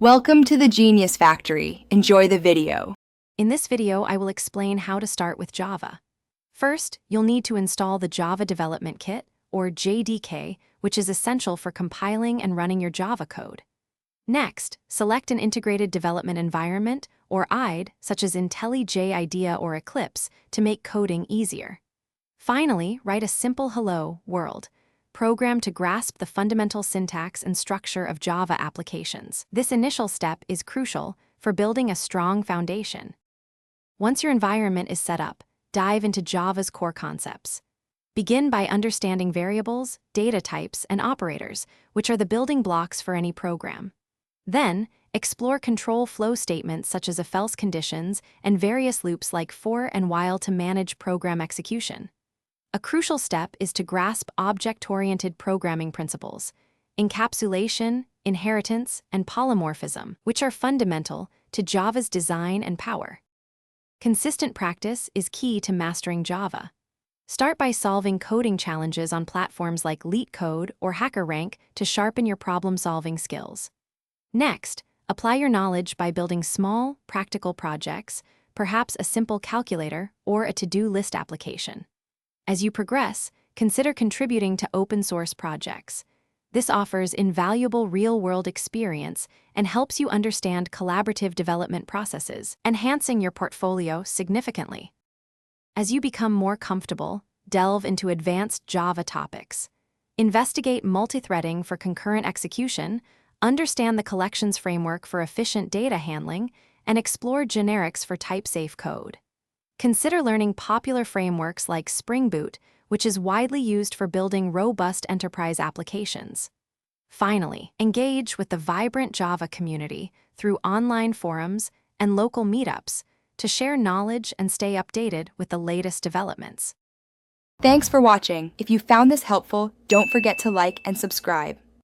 Welcome to the Genius Factory. Enjoy the video. In this video, I will explain how to start with Java. First, you'll need to install the Java Development Kit, or JDK, which is essential for compiling and running your Java code. Next, select an integrated development environment, or IDE, such as IntelliJ IDEA or Eclipse, to make coding easier. Finally, write a simple Hello World program to grasp the fundamental syntax and structure of Java applications. This initial step is crucial for building a strong foundation. Once your environment is set up, dive into Java's core concepts. Begin by understanding variables, data types, and operators, which are the building blocks for any program. Then, explore control flow statements such as if-else conditions and various loops like for and while to manage program execution. A crucial step is to grasp object-oriented programming principles, encapsulation, inheritance, and polymorphism, which are fundamental to Java's design and power. Consistent practice is key to mastering Java. Start by solving coding challenges on platforms like LeetCode or HackerRank to sharpen your problem-solving skills. Next, apply your knowledge by building small, practical projects, perhaps a simple calculator or a to-do list application. As you progress, consider contributing to open-source projects. This offers invaluable real-world experience and helps you understand collaborative development processes, enhancing your portfolio significantly. As you become more comfortable, delve into advanced Java topics. Investigate multithreading for concurrent execution, understand the collections framework for efficient data handling, and explore generics for type-safe code. Consider learning popular frameworks like Spring Boot, which is widely used for building robust enterprise applications. Finally, engage with the vibrant Java community through online forums and local meetups to share knowledge and stay updated with the latest developments. Thanks for watching. If you found this helpful, don't forget to like and subscribe.